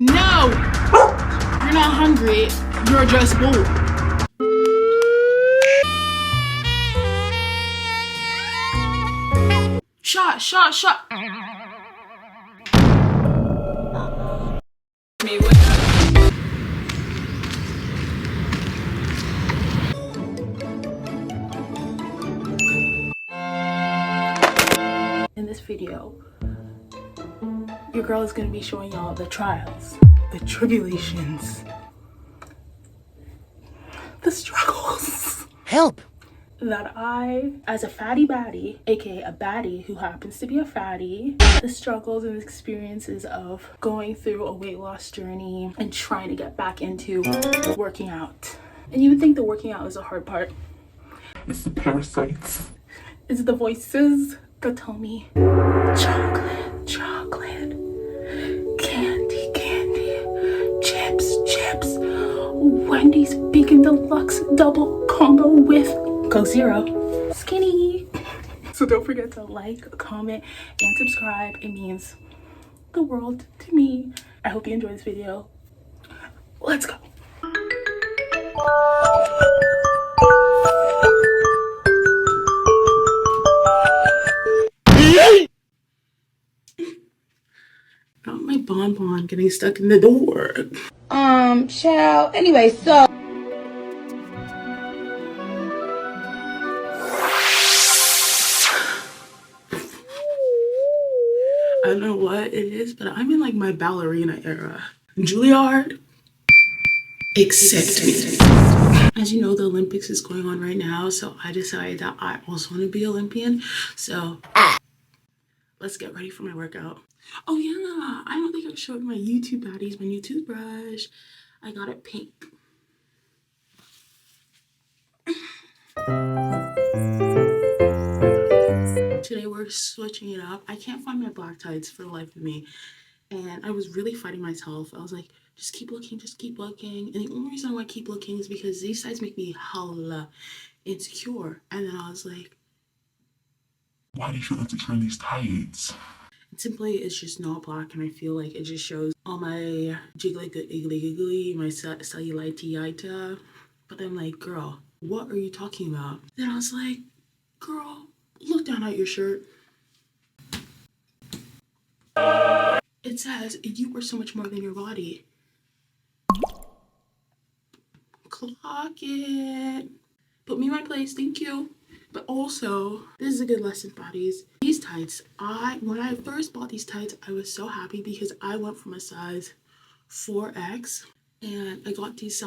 No! You're not hungry. You're just bored. Shot. In this video, your girl is going to be showing y'all the trials, the tribulations, the struggles. Help! That I, as a fatty baddie, aka a baddie who happens to be a fatty, the struggles and experiences of going through a weight loss journey and trying to get back into working out. And you would think the working out is the hard part. It's the parasites. It's the voices that tell me chocolate, candy, chips, Wendy's Bacon Deluxe double combo with Coke Zero, skinny. So don't forget to like, comment, and subscribe. It means the world to me. I hope you enjoy this video. Let's go. Not my bonbon getting stuck in the door. Child. Anyway, so. I don't know what it is, but I'm in like my ballerina era. Juilliard, accept me. As you know, the Olympics is going on right now, so I decided that I also want to be Olympian. So let's get ready for my workout. Oh yeah, I don't think I showed my YouTube baddies my new toothbrush. I got it pink. Today we're switching it up. I can't find my black tights for the life of me. And I was really fighting myself. I was like, just keep looking. And the only reason why I keep looking is because these sides make me hella insecure. And then I was like, Why do you feel insecure in these tights? simply it's just not black, and I feel like it just shows all my jiggly, my cellulite. But I'm like, girl, what are you talking about? Then I was like, girl, look down at your shirt. It says you are so much more than your body. Clock it. Put me in my place, thank you. But also, this is a good lesson, baddies. These tights, when I first bought these tights, I was so happy because I went from a size 4X and I got these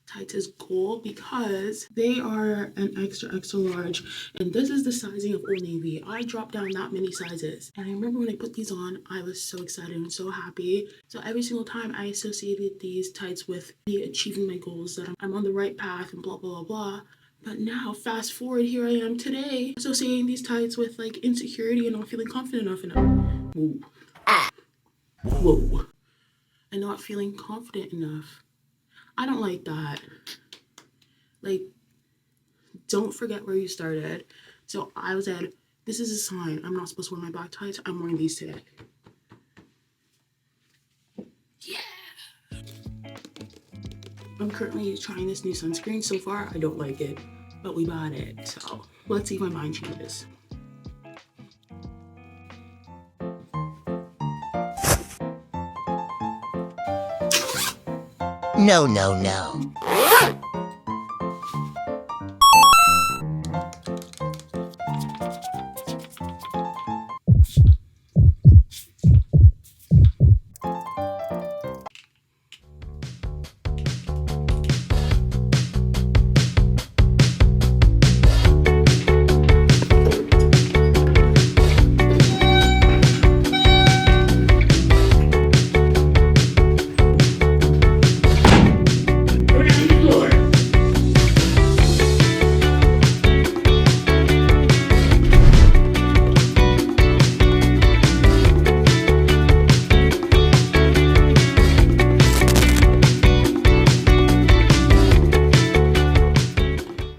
tights as gold because they are an extra large, and this is the sizing of Old Navy. I dropped down that many sizes, and I remember when I put these on, I was so excited and so happy. So every single time I associated these tights with me achieving my goals, that I'm on the right path and blah blah blah. But now, fast forward, here I am today, associating these tights with like insecurity and not feeling confident enough. Whoa. And not feeling confident enough. I don't like that. Like, don't forget where you started. So I said, this is a sign. I'm not supposed to wear my black tights. I'm wearing these today. Yeah. I'm currently trying this new sunscreen. So far, I don't like it, but we bought it. So let's see if my mind changes. No.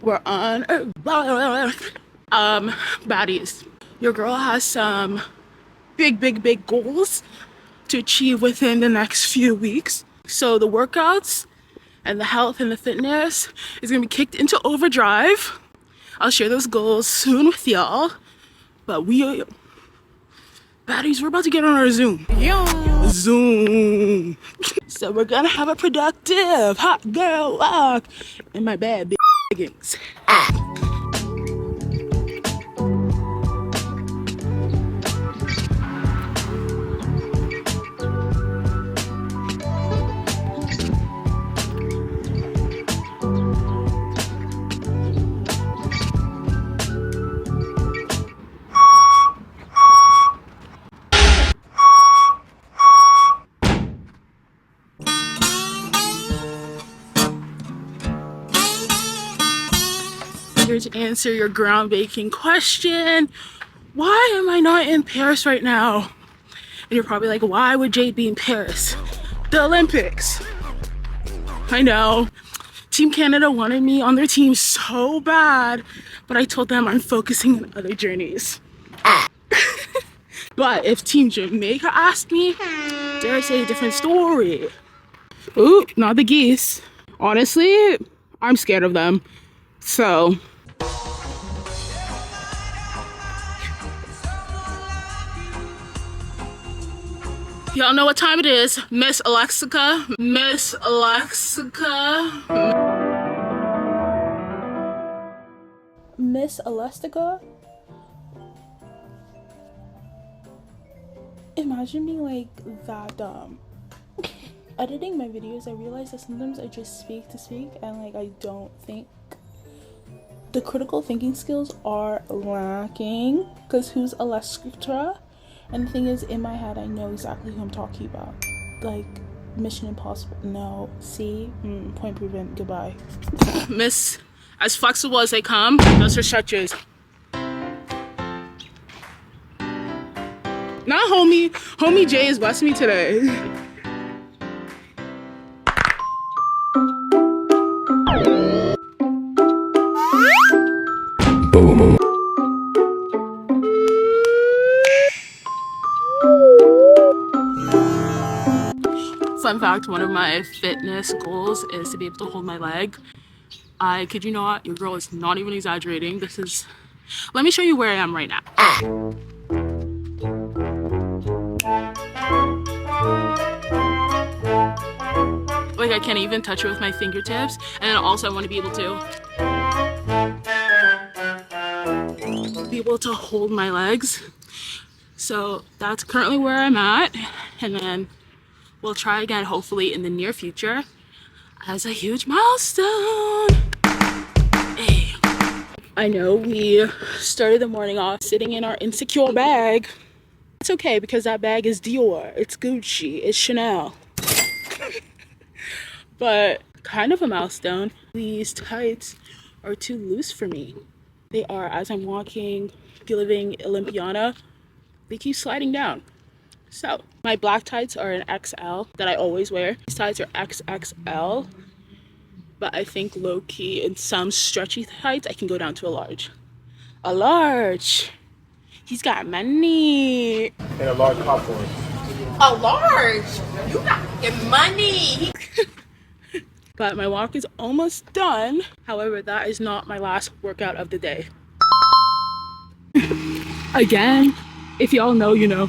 We're on baddies. Your girl has some big goals to achieve within the next few weeks. So the workouts and the health and the fitness is gonna be kicked into overdrive. I'll share those goals soon with y'all. But baddies, we're about to get on our Zoom. Zoom. So we're gonna have a productive hot girl walk in my bad leggings. Here to answer your groundbreaking question. Why am I not in Paris right now? And you're probably like, why would Jade be in Paris? The Olympics. I know. Team Canada wanted me on their team so bad, but I told them I'm focusing on other journeys. But if Team Jamaica asked me, dare I say a different story. Ooh, not the geese. Honestly, I'm scared of them. So y'all know what time it is. Miss Alexica. Miss Alexica. Miss Elastica? Imagine being like that dumb. Editing my videos, I realize that sometimes I just speak to speak and like I don't think. The critical thinking skills are lacking because who's Elastica? And the thing is, in my head, I know exactly who I'm talking about. Like, Mission Impossible. No. See? Point proven. Goodbye. Miss, as flexible as they come, those are stretches. Not homie. Homie Jay is blessing me today. Boom. Fun fact, one of my fitness goals is to be able to hold my leg. I kid you not, your girl is not even exaggerating. Let me show you where I am right now. Like I can't even touch it with my fingertips. And also I want to be able to hold my legs. So that's currently where I'm at. And then we'll try again, hopefully in the near future, as a huge milestone. Hey. I know we started the morning off sitting in our insecure bag. It's okay because that bag is Dior, it's Gucci, it's Chanel. But kind of a milestone. These tights are too loose for me. They are, as I'm walking, giving Olympiana, they keep sliding down. So my black tights are an XL that I always wear. These tights are XXL, but I think low-key in some stretchy tights I can go down to a large. A large. He's got money. And a large popcorn. A large? You got your money. But my walk is almost done. However, that is not my last workout of the day. Again, if y'all know, you know.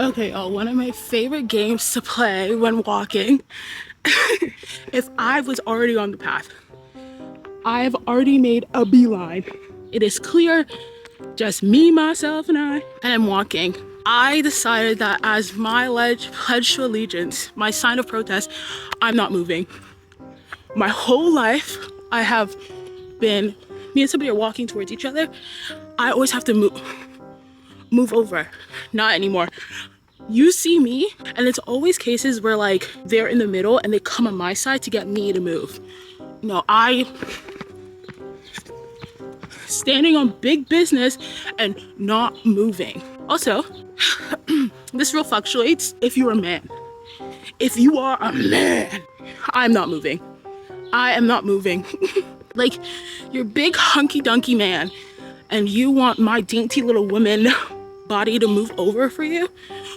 Okay, y'all, one of my favorite games to play when walking, if I was already on the path, I've already made a beeline. It is clear, just me, myself, and I'm walking. I decided that as my pledge to allegiance, my sign of protest, I'm not moving. My whole life, I have been, me and somebody are walking towards each other, I always have to move over. Not anymore. You see me, and it's always cases where like they're in the middle and they come on my side to get me to move. No, I standing on big business and not moving. Also, this rule fluctuates if you're a man. If you are a man, I'm not moving. I am not moving. Like, you're big hunky dunky man and you want my dainty little woman body to move over for you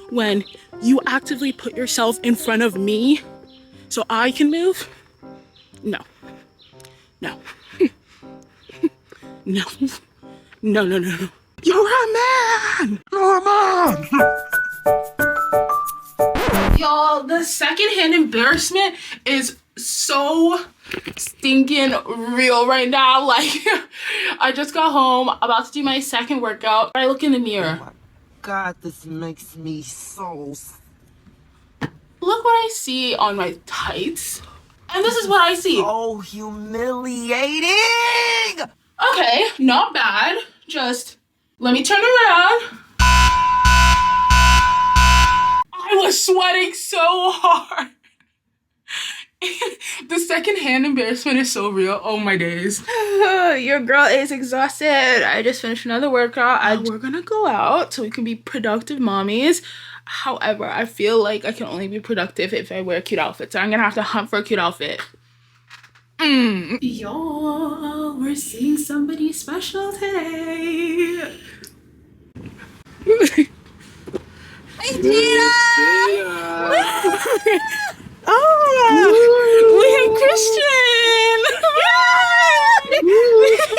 when you actively put yourself in front of me so I can move? No. No. No. No, no, no, no. You're a man! You're a man! Y'all, the secondhand embarrassment is so stinking real right now. Like, I just got home, about to do my second workout. I look in the mirror. Oh my God, this makes me so... Look what I see on my tights. And this is what I see. So humiliating! Okay, not bad. Just let me turn around. I was sweating so hard. The secondhand embarrassment is so real. Oh my days. Your girl is exhausted. I just finished another workout. We're gonna go out so we can be productive mommies. However, I feel like I can only be productive if I wear cute outfits. So I'm gonna have to hunt for a cute outfit. Y'all, we're seeing somebody special today. Hey, Gina! Oh, we have Christian!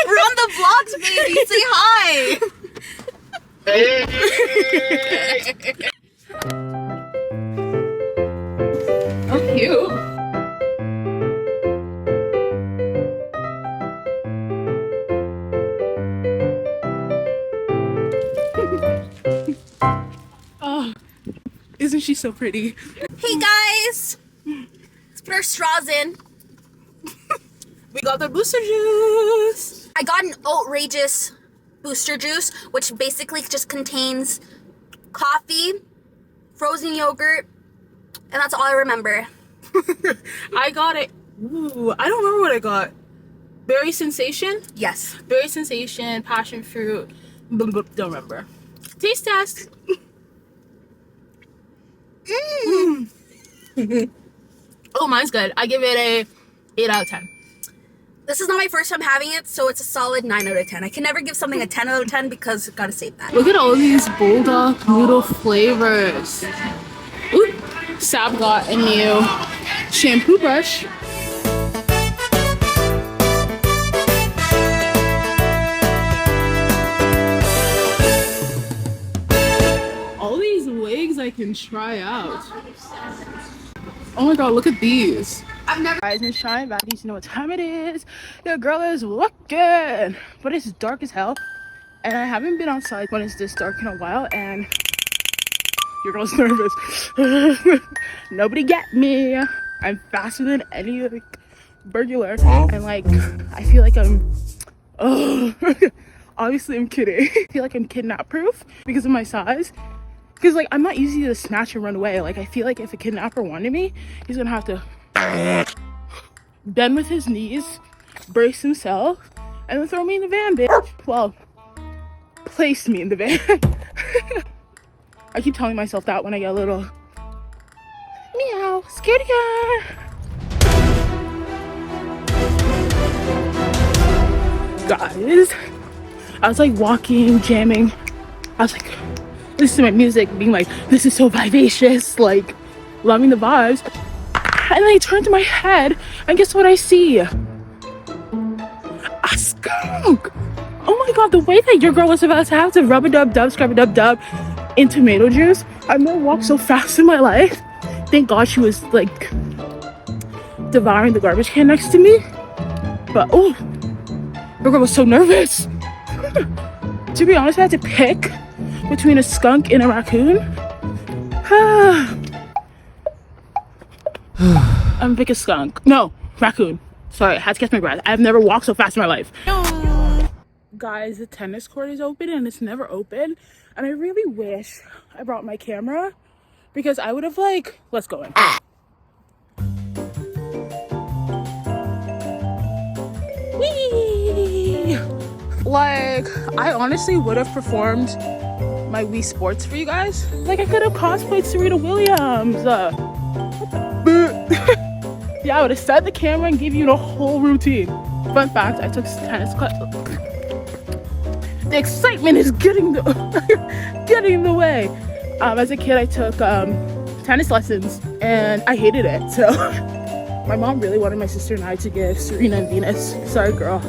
We're on the vlogs, baby. Say hi. Oh, cute. Oh, isn't she so pretty? Hey, guys. Let's put our straws in. We got the booster juice. I got an outrageous booster juice, which basically just contains coffee, frozen yogurt, and that's all I remember. I got it. Ooh, I don't remember what I got. Berry Sensation? Yes. Berry Sensation, passion fruit. Don't remember. Taste test. Oh, mine's good. I give it a 8 out of 10. This is not my first time having it, so it's a solid 9 out of 10. I can never give something a 10 out of 10 because gotta save that. Look at all these bulldog noodle flavors. Ooh, Sab got a new shampoo brush. All these wigs I can try out. Oh my god, look at these. I've never... Rise and shine, baddies, you know what time it is. Your girl is looking, but it's dark as hell, and I haven't been outside when it's this dark in a while, and your girl's nervous. Nobody get me. I'm faster than any like burglar, and like I feel like I'm. Oh, obviously I'm kidding. I feel like I'm kidnap proof because of my size. Because like I'm not easy to snatch and run away. Like I feel like if a kidnapper wanted me, he's gonna have to bend with his knees, brace himself, and then throw me in the van, bitch. Well, place me in the van. I keep telling myself that when I get a little meow, scaredy cat. Guys, I was like walking, jamming. I was like listening to my music, being like, this is so vivacious, like loving the vibes. And then I turn to my head, and guess what I see? A skunk! Oh my god, the way that your girl was about to have to rub-a-dub-dub, scrub-a-dub-dub in tomato juice, I've never walked so fast in my life. Thank god she was like devouring the garbage can next to me. But oh, your girl was so nervous. To be honest, I had to pick between a skunk and a raccoon. I'm gonna pick a skunk. No, raccoon. Sorry, I had to catch my breath. I've never walked so fast in my life. Guys, the tennis court is open and it's never open. And I really wish I brought my camera because I would have like, let's go in. Whee! Like, I honestly would have performed my Wii Sports for you guys. Like, I could have cosplayed Serena Williams. Yeah, I would have set the camera and give you the whole routine. Fun fact, I took tennis class. The excitement is getting in the way. As a kid, I took tennis lessons and I hated it. So my mom really wanted my sister and I to give Serena and Venus. Sorry, girl.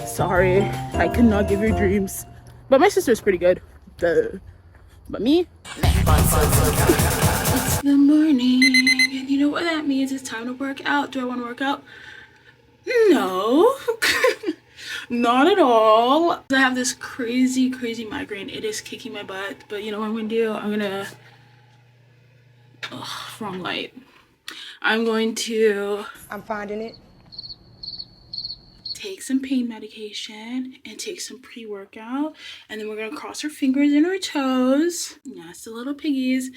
Sorry, I could not give your dreams. But my sister's pretty good. But me? It's the morning, and you know what that means? It's time to work out. Do I want to work out? No. Not at all. I have this crazy migraine. It is kicking my butt. But you know what I'm gonna do? I'm gonna... wrong light. I'm finding it. Take some pain medication and take some pre-workout, and then we're gonna cross our fingers and our toes. Yes, the little piggies,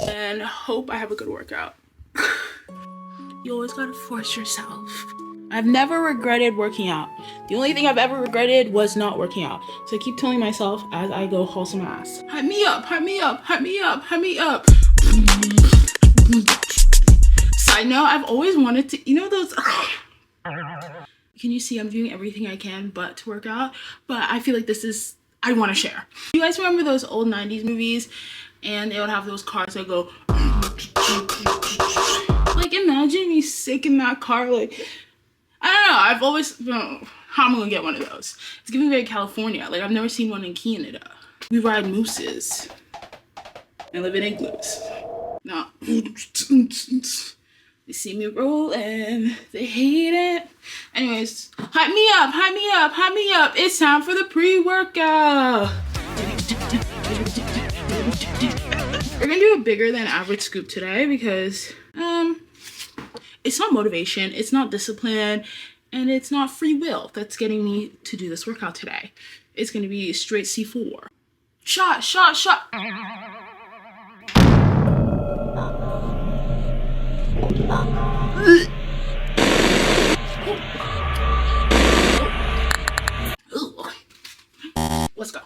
and hope I have a good workout. You always gotta force yourself. I've never regretted working out. The only thing I've ever regretted was not working out. So I keep telling myself as I go haul some ass. Hype me up, hype me up, hype me up, hype me up. Side note, I've always wanted to, you know those... Can you see I'm doing everything I can but to work out? But I feel like this is, I want to share. You guys remember those old 90s movies? And they would have those cars that go... Like, imagine me sick in that car, like... I don't know, I've always... how am I gonna get one of those? It's giving very California. Like, I've never seen one in Canada. We ride mooses. And live in igloos. No. They see me roll and they hate it. Anyways, hype me up, hype me up, hype me up. It's time for the pre-workout. We're gonna do a bigger than average scoop today because it's not motivation, it's not discipline, and it's not free will that's getting me to do this workout today. It's gonna be straight C4. Shot, shot, shot. Let's go.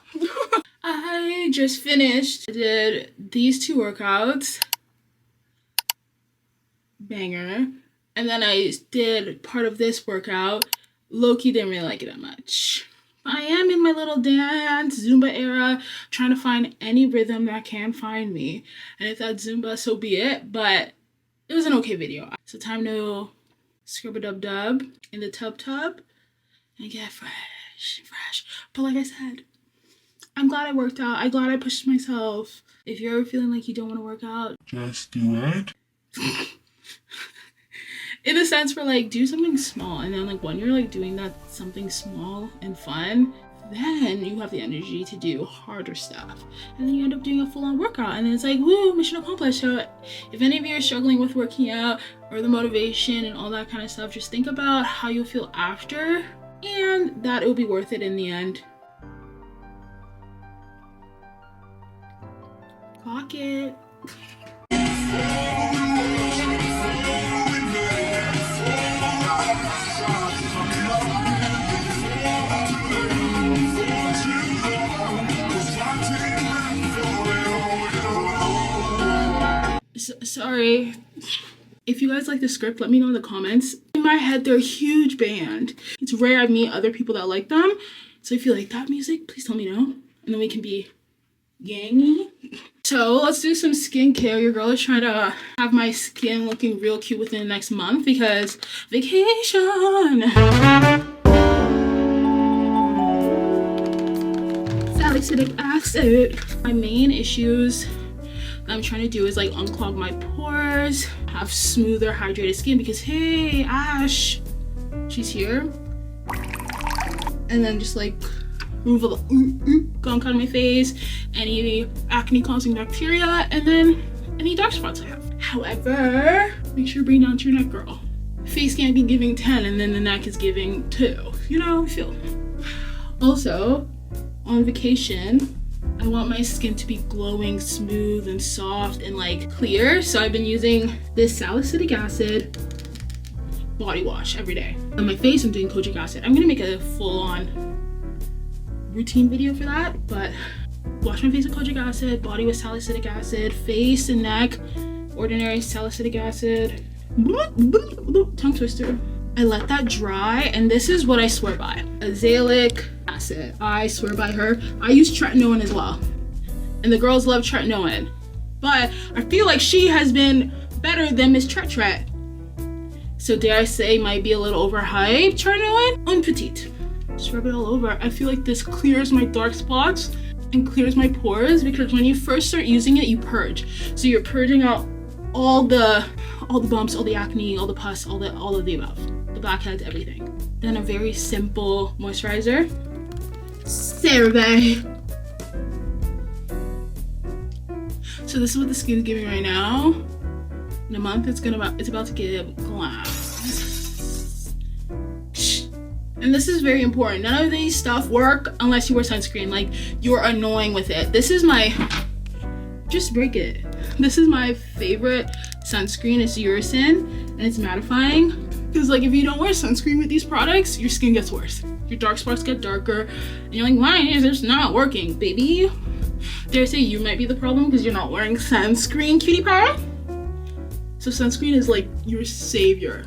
I just finished. I did these two workouts. Banger. And then I did part of this workout. Low-key didn't really like it that much. I am in my little dance Zumba era, trying to find any rhythm that can find me. And if that's Zumba, so be it. But it was an okay video. So time to scrub-a-dub-dub in the tub and get fresh. But like I said, I'm glad I worked out. I'm glad I pushed myself. If you're ever feeling like you don't want to work out, Just do it. in a sense, for like, do something small. And then like when you're like doing that something small and fun, then you have the energy to do harder stuff. And then you end up doing a full-on workout. And then it's like, woo, mission accomplished. So if any of you are struggling with working out or the motivation and all that kind of stuff, just think about how you'll feel after and that it will be worth it in the end. Clock it. Sorry. If you guys like the script, let me know in the comments. In my head, they're a huge band. It's rare I meet other people that like them. So if you like that music, please tell me no. And then we can be gangy. So let's do some skincare. Your girl is trying to have my skin looking real cute within the next month because vacation. Salicylic acid. My main issues I'm trying to do is like unclog my pores, have smoother hydrated skin because hey, Ash, she's here. And then just like remove all the gunk out of my face, any acne causing bacteria, and then any dark spots I have. However, make sure to bring down to your neck, girl. Face can't be giving 10 and then the neck is giving 2. You know, I feel. Also, on vacation, I want my skin to be glowing, smooth, and soft, and like clear. So I've been using this salicylic acid body wash every day. On my face, I'm doing kojic acid. I'm gonna make a full-on routine video for that, but wash my face with kojic acid, body with salicylic acid, face and neck, ordinary salicylic acid, tongue twister, I let that dry, and this is what I swear by. Azelaic acid. I swear by her. I use tretinoin as well. And the girls love tretinoin. But I feel like she has been better than Miss Tret. So dare I say might be a little overhyped tretinoin? Un petite. Just rub it all over. I feel like this clears my dark spots and clears my pores, because when you first start using it, you purge. So you're purging out all the bumps, all the acne, all the pus, all of the above. The blackheads, everything. Then a very simple moisturizer. CeraVe. So this is what the skin is giving right now. In a month, it's about to give glass. And this is very important. None of these stuff work unless you wear sunscreen. Like, you're annoying with it. This is my, just break it. This is my favorite sunscreen. It's Uracin, and it's mattifying. Because like, if you don't wear sunscreen with these products, your skin gets worse. Your dark spots get darker, and you're like, why is this not working, baby? Dare I say you might be the problem because you're not wearing sunscreen, cutie pie? So sunscreen is like your savior.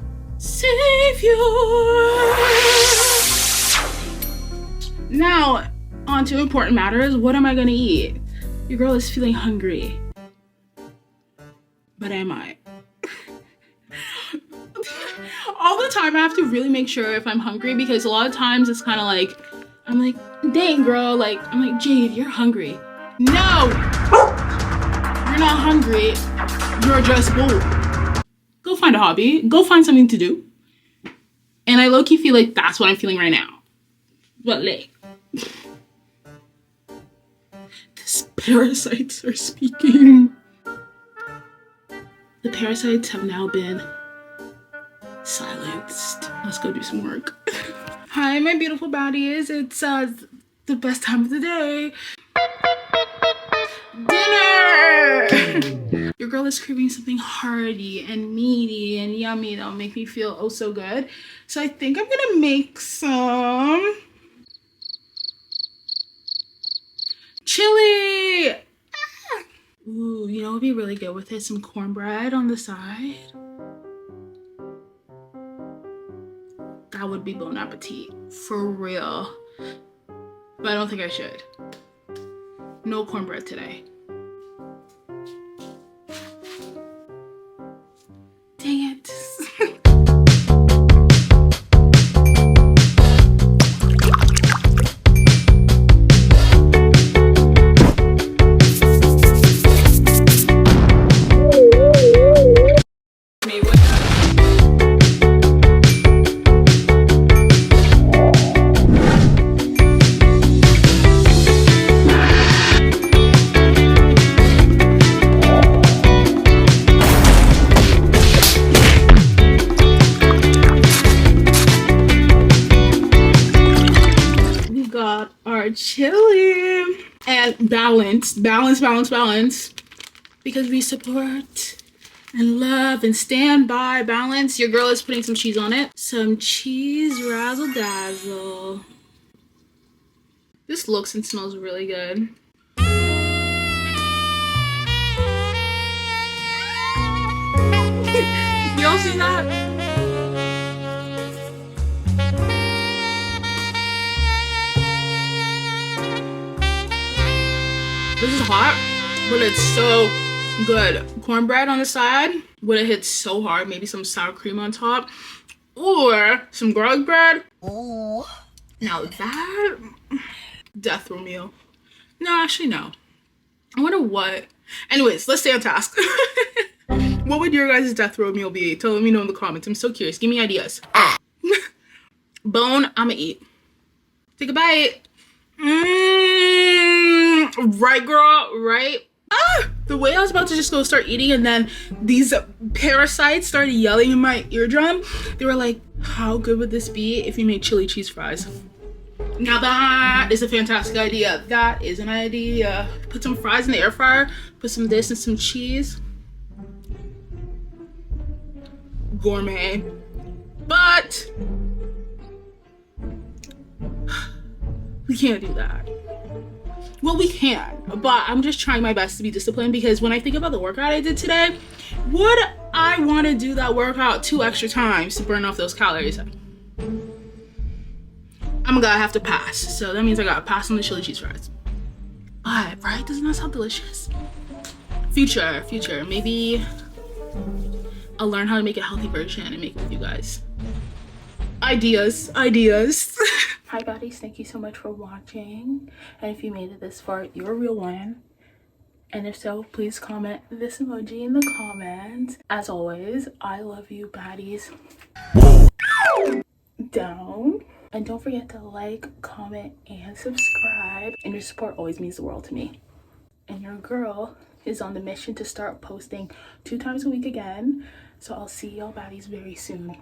Now, on to important matters. What am I gonna eat? Your girl is feeling hungry. But am I? All the time I have to really make sure if I'm hungry, because a lot of times it's kind of like, I'm like, dang girl, like, I'm like, Jade, you're hungry. No! You're not hungry. You're just bored. Go find a hobby. Go find something to do. And I low-key feel like that's what I'm feeling right now. But like, these parasites are speaking. The parasites have now been silenced. Let's go do some work. Hi, my beautiful baddies. It's the best time of the day. Dinner! Your girl is craving something hearty and meaty and yummy that'll make me feel oh so good. So I think I'm gonna make some chili. Ooh, you know what would be really good with it? Some cornbread on the side. That would be bon appetit, for real. But I don't think I should. No cornbread today. Dang it. Our chili and balance, because we support and love and stand by balance. Your girl is putting some cheese on it. Some cheese razzle dazzle. This looks and smells really good. Y'all see that? This is hot, but it's so good. Cornbread on the side would have hit so hard. Maybe some sour cream on top, or some garlic bread. Ooh. Now that death row meal. No, actually no. I wonder what. Anyways, let's stay on task. What would your guys' death row meal be? Tell me know in the comments. I'm so curious. Give me ideas. Bone, I'ma eat. Take a bite. Right, girl, right? The way I was about to just go start eating, and then these parasites started yelling in my eardrum. They were like, how good would this be if you made chili cheese fries? Now that is a fantastic idea. That is an idea. Put some fries in the air fryer, put some this and some cheese. Gourmet. But we can't do that. Well, we can, but I'm just trying my best to be disciplined, because when I think about the workout I did today, would I want to do that workout 2 extra times to burn off those calories. I'm gonna have to pass. So that means I gotta pass on the chili cheese fries. But, right? Doesn't that sound delicious? Future. Maybe I'll learn how to make a healthy version and make it with you guys. Ideas. Hi baddies, thank you so much for watching. And if you made it this far, you're a real one. And if so, please comment this emoji in the comments. As always, I love you baddies. Down. And don't forget to like, comment, and subscribe. And your support always means the world to me. And your girl is on the mission to start posting 2 times a week again. So I'll see y'all baddies very soon.